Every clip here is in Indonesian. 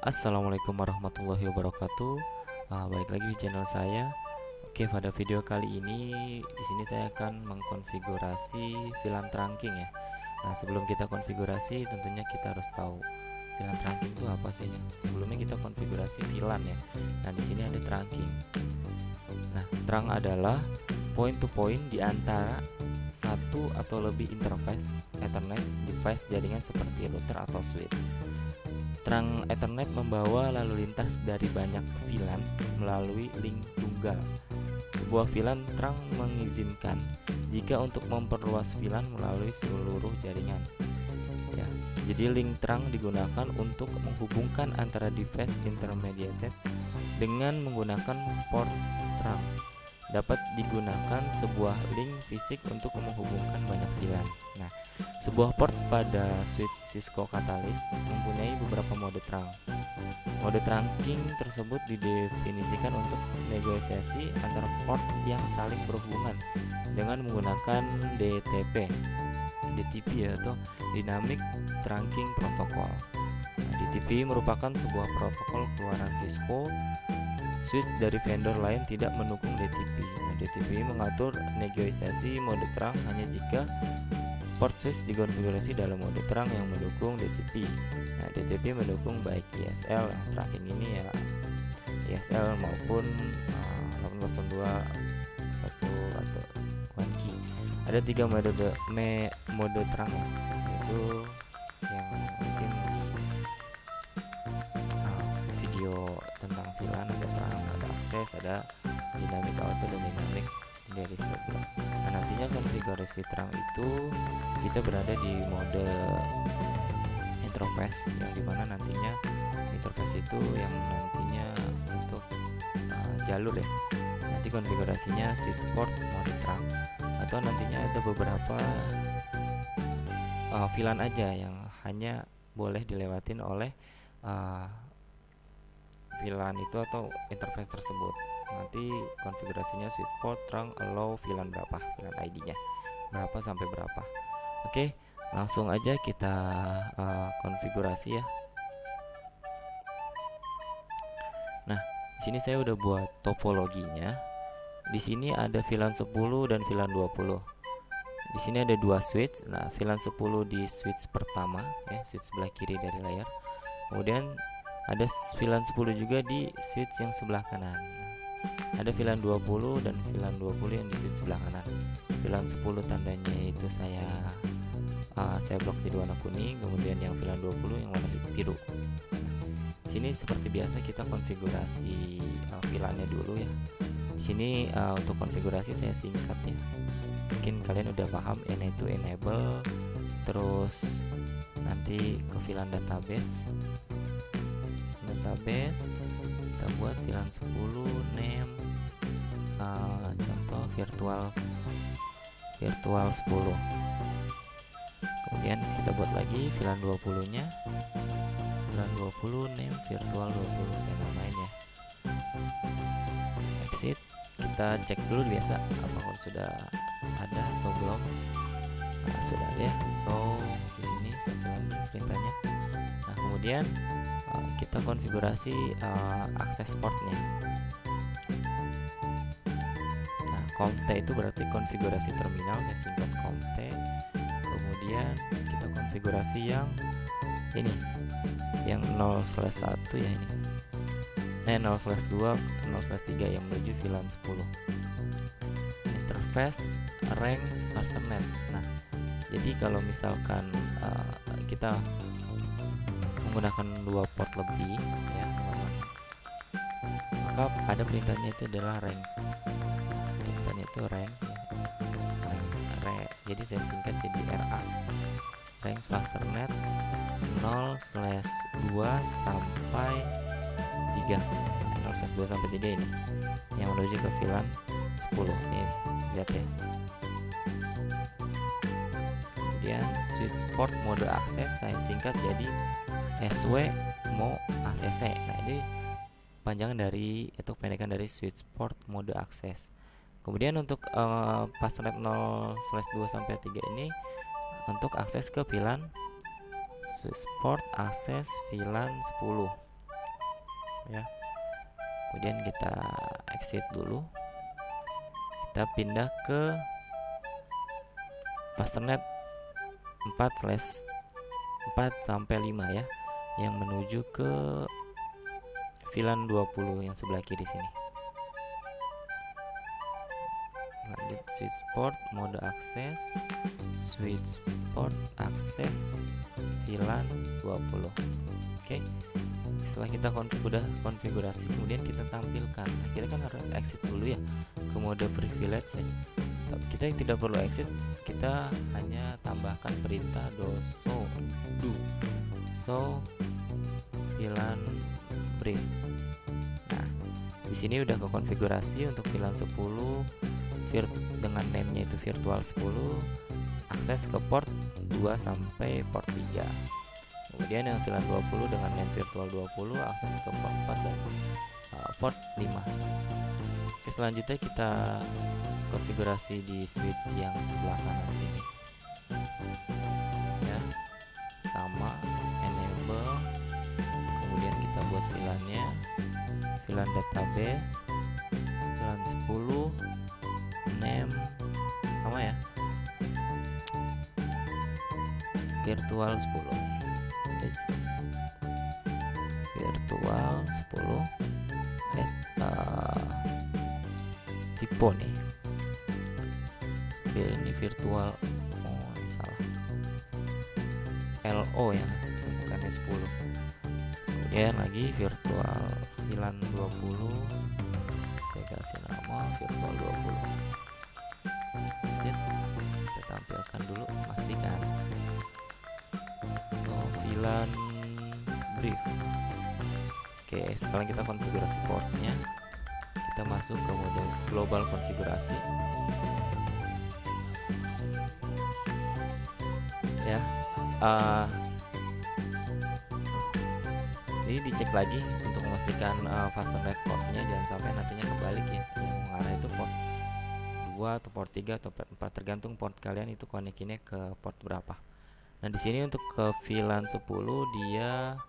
Assalamualaikum warahmatullahi wabarakatuh. Balik lagi di channel saya. Oke, pada video kali ini di sini saya akan mengkonfigurasi VLAN trunking ya. Nah, sebelum kita konfigurasi tentunya kita harus tahu VLAN trunking itu apa sih ya. Sebelumnya kita konfigurasi VLAN ya. Nah, di sini ada trunking. Nah, trunk adalah point to point di antara satu atau lebih interface Ethernet device jaringan seperti router atau switch. Trunk Ethernet membawa lalu lintas dari banyak VLAN melalui link tunggal. Sebuah VLAN trunk mengizinkan jika untuk memperluas VLAN melalui seluruh jaringan. Ya, jadi link trunk digunakan untuk menghubungkan antara device intermediated dengan menggunakan port trunk. Dapat digunakan sebuah link fisik untuk menghubungkan banyak VLAN. Nah, sebuah port pada switch Cisco Catalyst mempunyai beberapa mode trunk. Mode trunking tersebut didefinisikan untuk negosiasi antara port yang saling berhubungan dengan menggunakan DTP yaitu Dynamic Trunking Protocol. Nah, DTP merupakan sebuah protokol keluaran Cisco. Switch dari vendor lain tidak mendukung DTP. Nah, DTP mengatur negosiasi mode trunk hanya jika port switch dikonfigurasi dalam mode trunk yang mendukung DTP. Nah, DTP mendukung baik ISL, trunking ini ya ISL maupun 802.1 atau 1 key. Ada 3 mode trunk ya, yaitu yang mungkin video tentang VLAN ada trunk, ada akses, ada dynamic auto dan dynamic disable. Nah, nantinya konfigurasi trunk itu kita berada di mode interface yang dimana nantinya interface itu yang nantinya untuk jalur ya. Nanti konfigurasinya switch port mode trunk atau nantinya ada beberapa VLAN aja yang hanya boleh dilewatin oleh VLAN itu atau interface tersebut. Nanti konfigurasinya switch port trunk allow VLAN berapa, VLAN ID-nya berapa sampai berapa. Oke, langsung aja kita konfigurasi ya. Nah, di sini saya udah buat topologinya. Di sini ada VLAN 10 dan VLAN 20. Di sini ada 2 switch. Nah, VLAN 10 di switch pertama ya, switch sebelah kiri dari layar. Kemudian ada VLAN 10 juga di switch yang sebelah kanan. Ada VLAN 20 dan VLAN 20 yang di switch sebelah kanan. VLAN 10 tandanya itu saya blok jadi warna kuning, kemudian yang VLAN 20 yang warna biru. Di sini seperti biasa kita konfigurasi VLAN-nya dulu ya. Di sini untuk konfigurasi saya singkat ya. Mungkin kalian udah paham, itu enable, terus nanti ke VLAN database kita buat VLAN 10 name contoh virtual 10. Kemudian kita buat lagi VLAN 20 nya VLAN 20 name virtual 20 saya namain ya. Exit, kita cek dulu biasa apakah sudah ada atau belum. Nah, sudah ada ya. So di sini saya jalan perintahnya. Nah, kemudian kita konfigurasi akses portnya. Nah, COMT itu berarti konfigurasi terminal, saya singkat COMT. Kemudian kita konfigurasi yang ini, yang 0/1 ya ini. 0/2, 0/3 yang menuju VLAN 10. Interface range parsernet. Nah, jadi kalau misalkan kita menggunakan 2 port lebih ya, maka ada perintahnya itu adalah range. Perintahnya itu range ya. Jadi saya singkat jadi RA. Range parsernet 0/2 sampai 3. 0/2 sampai 3 ini yang menuju ke VLAN 10 ini, lihat ya. Kemudian switch port mode akses saya singkat jadi SW mau ACC. Nah, ini panjangan dari atau pendekan dari switch port mode akses. Kemudian untuk parsernet 0/2 sampai 3 ini untuk akses ke VLAN switchport akses VLAN 10 ya. Kemudian kita exit dulu, kita pindah ke Pasternet 4/4/5 ya, yang menuju ke VLAN 20 yang sebelah kiri sini. Lanjut switch port mode akses, switch port akses VLAN 20. Oke. Setelah kita udah konfigurasi, kemudian kita tampilkan. Nah, kita kan harus exit dulu ya ke mode privilege ya. Kita yang tidak perlu exit, kita hanya tambahkan perintah do VLAN brief. Nah, di sini udah ke konfigurasi untuk VLAN 10 dengan name-nya itu virtual 10, akses ke port 2 sampai port 3. Kemudian yang VLAN 20 dengan name virtual 20, akses ke port 4 dan port 5. Oke, selanjutnya kita konfigurasi di switch yang sebelah kanan sini ya, sama enable. Kemudian kita buat VLAN-nya, VLAN database VLAN 10, name sama ya, virtual 10, virtual 10 tipe nih, ini virtual, oh ini salah, LO ya, bukannya 10. Kemudian lagi virtual VLAN 20, saya kasih nama virtual 20. Kita tampilkan dulu, pastikan VLAN brief. Oke, sekarang kita konfigurasi portnya, kita masuk ke mode global konfigurasi ya. Ini dicek lagi untuk memastikan Pasternet portnya jangan sampai nantinya kebalik ya, yang mengarah itu port 2 atau port 3 atau port 4, tergantung port kalian itu koneksinya ke port berapa. Nah, di sini untuk ke VLAN 10 dia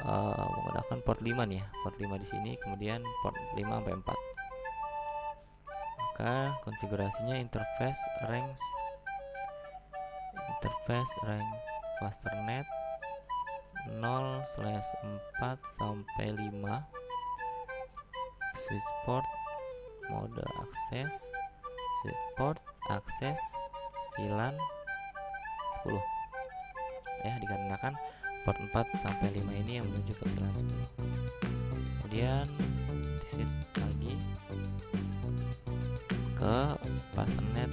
menggunakan port 5 nih ya, port 5 di sini, kemudian port 5 sampai 4. Maka konfigurasinya interface range Pasternet 0/4 sampai 5, switch port mode akses, switch port akses VLAN 10 ya, dikarenakan port 4 sampai 5 ini yang menuju ke VLAN 10. Kemudian diset lagi ke Pasternet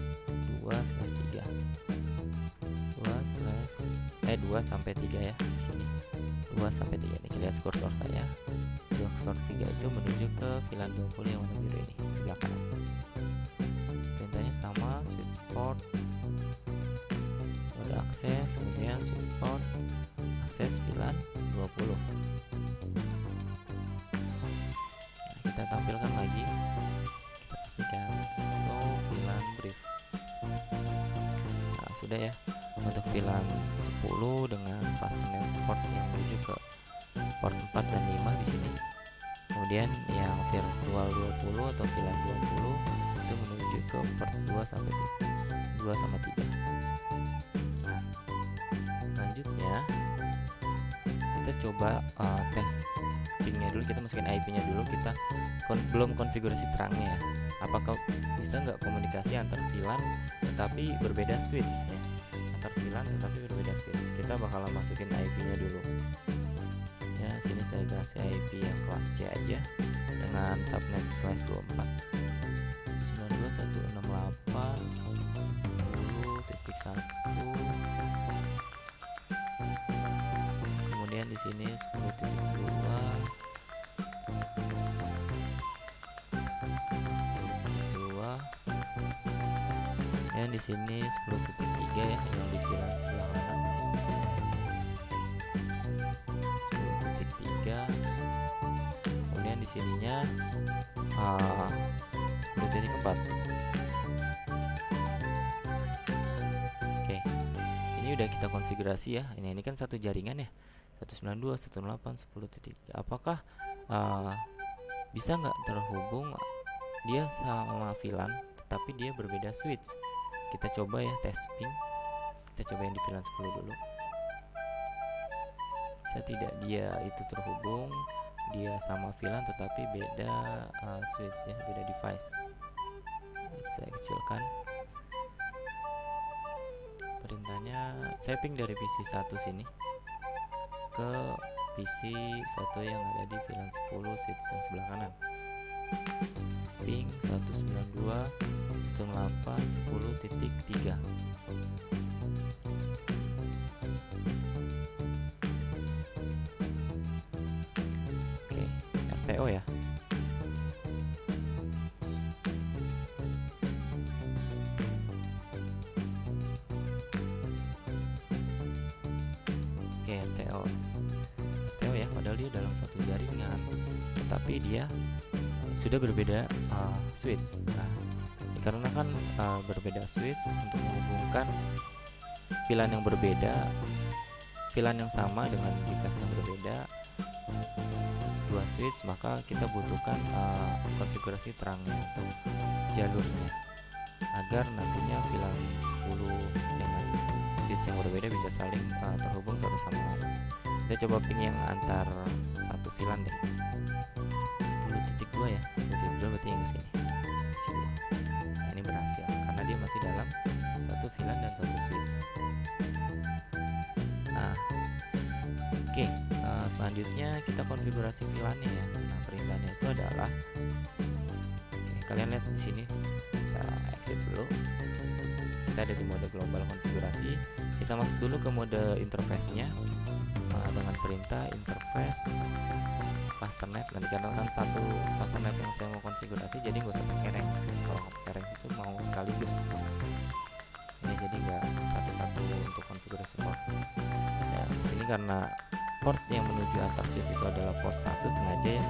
2/3 2 sampai 3 ya, di sini 2 sampai 3 nih. Lihat kursor saya, kursor 3 itu menuju ke VLAN 20 yang warna biru ini sebelah kanan. Perintahnya sama, switch port mode akses, kemudian switch port akses VLAN 20. Nah, kita tampilkan lagi, kita pastikan VLAN brief. Nah, sudah ya untuk VLAN 10 dengan Pasternet port yang menuju ke port 4 dan 5 di sini. Kemudian yang virtual 20 atau VLAN 20 itu menuju ke port 2 sampai 3. Nah, selanjutnya kita coba tes pingnya dulu, kita masukin IP-nya dulu, kita belum konfigurasi terangnya ya. Apakah bisa nggak komunikasi antar VLAN tetapi berbeda switch ya, antar VLAN tetapi berbeda switch. Kita bakalan masukin IP-nya dulu ya. Sini saya kasih IP yang kelas C aja dengan subnet /24 92.168.10.1. kemudian di sini 10.2, dan di sini 10.3 ya, yang di VLAN sebelah kanan 10.3. kemudian di sininya 10.4. Oke, ini udah kita konfigurasi ya. Ini kan satu jaringan ya, 192.168.10.3. Apakah bisa nggak terhubung dia sama VLAN tetapi dia berbeda switch? Kita coba ya, tes ping. Kita coba yang di VLAN 10 dulu. Bisa tidak dia itu terhubung, dia sama VLAN tetapi beda switch ya, beda device. Saya kecilkan perintahnya. Saya ping dari PC 1 sini ke PC 1 yang ada di VLAN 10 switch yang sebelah kanan. Ping 192.168.10.3. Oke, RTO ya. Oke, RTO ya, padahal dia dalam satu jaringan, tetapi dia sudah berbeda switch. Nah, dikarenakan berbeda switch, untuk menghubungkan VLAN yang berbeda, VLAN yang sama dengan device yang berbeda, dua switch, maka kita butuhkan konfigurasi terangnya untuk jalurnya, agar nantinya VLAN 10 dengan switch yang berbeda bisa saling terhubung satu sama lain. Kita coba ping yang antar satu VLAN deh, 10.2 ya, 10.2 berarti yang kesini, sini. Nah, ini berhasil karena dia masih dalam satu VLAN dan satu switch. Nah, oke, selanjutnya kita konfigurasi VLAN-nya ya. Nah, perintahnya itu adalah, kalian lihat di sini, kita exit dulu. Kita ada di mode global konfigurasi. Kita masuk dulu ke mode interface-nya dengan perintah interface fasternet. Nanti karena kan satu fasternet yang saya mau konfigurasi, jadi nggak usah pakai range. Kalau pakai range itu mau sekaligus ya, jadi nggak satu-satu untuk konfigurasi port ya. Di sini karena port yang menuju antar switch itu adalah port 1 sengaja ya,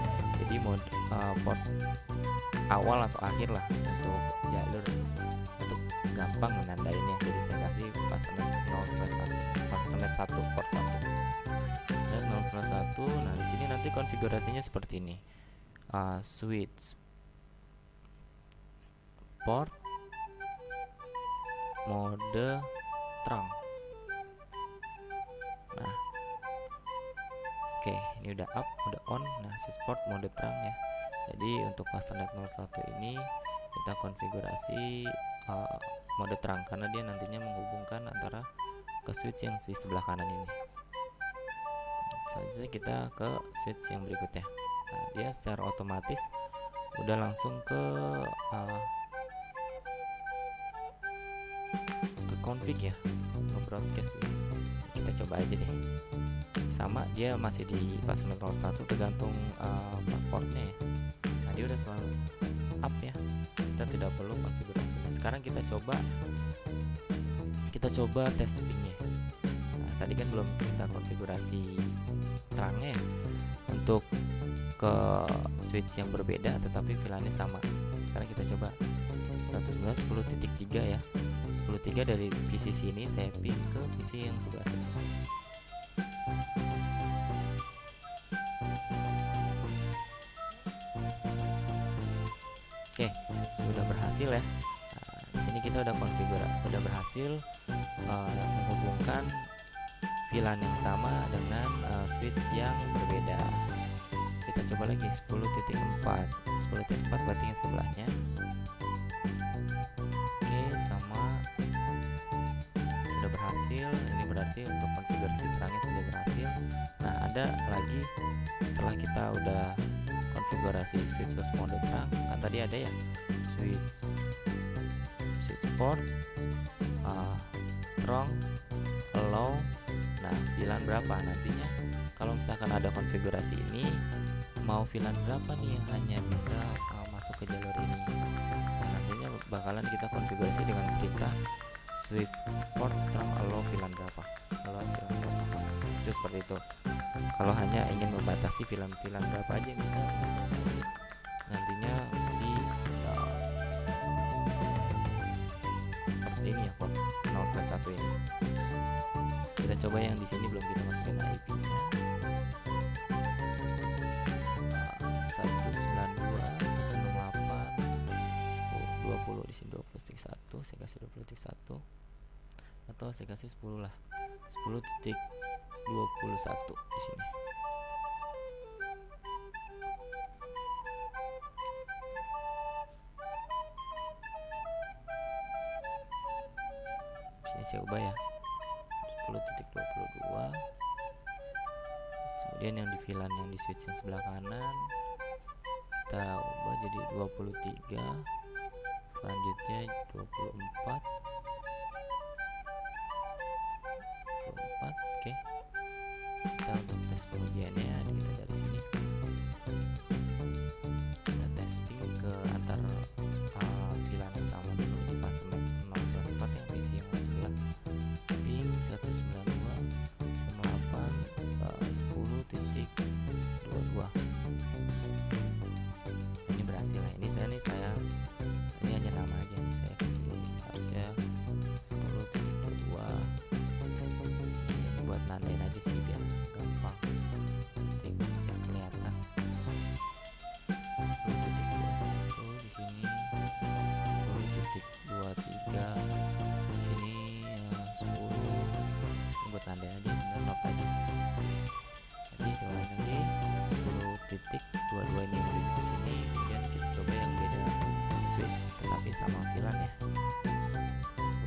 jadi mode port awal atau akhir lah untuk jalur, untuk gampang menandainnya. Jadi saya kasih fasternet 0/1, fasternet 1 port 1 dan 0/1. Nah, di sini nanti konfigurasinya seperti ini. Switch port mode terang. Nah, oke, ini udah up, udah on. Nah, switch port mode terang ya. Jadi untuk fasternet 01 ini kita konfigurasi mode terang karena dia nantinya menghubungkan antara ke switch yang di sebelah kanan ini. Selanjutnya kita ke switch yang berikutnya. Nah, dia secara otomatis udah langsung ke config ya, nge-broadcast ya. Kita coba aja deh. Sama, dia masih di fasternet 01 tergantung portnya ya. Nah, dia udah ke up ya. Kita tidak perlu konfigurasinya. Sekarang kita coba tes pingnya. Nah, tadi kan belum kita konfigurasi terangnya ya, untuk ke switch yang berbeda tetapi VLAN-nya sama. Sekarang kita coba 192.10.3 ya. 10.3 dari PC sini saya ping ke PC yang sebelah sini. Oke, sudah berhasil ya. Nah, di sini kita udah berhasil menghubungkan VLAN yang sama dengan switch yang berbeda. Kita coba lagi 10.4. 10.4 berarti yang sebelahnya. Oke, sama, sudah berhasil. Ini berarti untuk konfigurasi terangnya sudah berhasil. Nah, ada lagi setelah kita udah konfigurasi switch mode terang, kan tadi ada ya switch port, wrong, allow. Nah, VLAN berapa nantinya? Kalau misalkan ada konfigurasi ini, mau VLAN berapa nih yang hanya bisa masuk ke jalur ini? Nah, nantinya bakalan kita konfigurasi dengan perintah switch port terang allow VLAN berapa, itu seperti itu. Kalau hanya ingin membatasi VLAN berapa aja bisa nantinya di seperti ini ya, port 0/1 ini. coba yang di sini belum kita masukin IP-nya. 192.168.20 di sini 20.1, saya kasih 20.1 atau saya kasih 10 lah, 10.21 di sini. Sini saya ubah ya, 10.22. Kemudian yang di VLAN yang di switch yang sebelah kanan kita ubah jadi 23. Selanjutnya 24. Oke. Kita untuk tes pengujiannya kita dari sini. Kita tes ping ke antar VLAN yang sama dulu di fase 094 yang PC yang sebelah. Ping 192.10.22. Ini berhasil ya. Ini hanya nama aja nih, saya kasih harusnya 10.22. Ini buat nandain aja sih biar gampang, biar kelihatan. 10.21 di sini, 10.23 di sini, 10. Ini buat nandain aja sebenarnya, not aja. Jadi saya ulangi lagi, 10.22 ini yang menuju ke sini. Kemudian kita coba yang beda switch tetapi sama VLAN ya,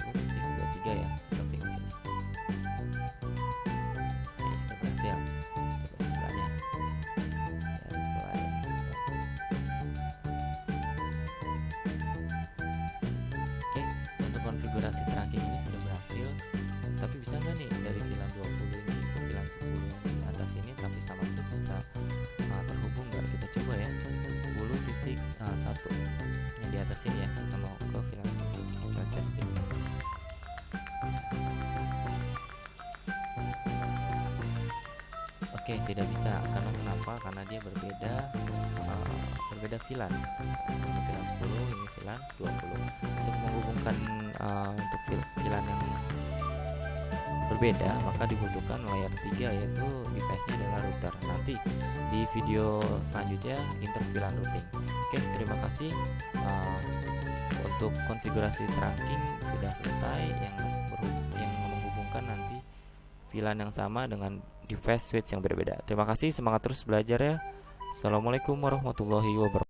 10.23 ya, tapi ke sini. Nah, ini sudah berhasil. Coba di sebelahnya dari mulai. Oke, untuk konfigurasi tracking ini sudah berhasil. Tapi bisa nggak nih dari VLAN 20 ini ke VLAN 10 yang di atas ini tapi sama switch bisa terhubung nggak? Kita coba ya, 10.1 yang di atas ini ya, kita mau ke VLAN 10, kita tes pin. Oke, tidak bisa. Karena kenapa? Karena dia berbeda VLAN. Ini VLAN 10, ini VLAN 20. Untuk menghubungkan untuk VLAN yang berbeda, maka dibutuhkan layer 3, yaitu device-nya adalah router. Nanti di video selanjutnya inter VLAN routing. Oke, terima kasih. Untuk konfigurasi tracking sudah selesai, yang menghubungkan nanti VLAN yang sama dengan device switch yang berbeda. Terima kasih, semangat terus belajar ya. Assalamualaikum warahmatullahi wabarakatuh.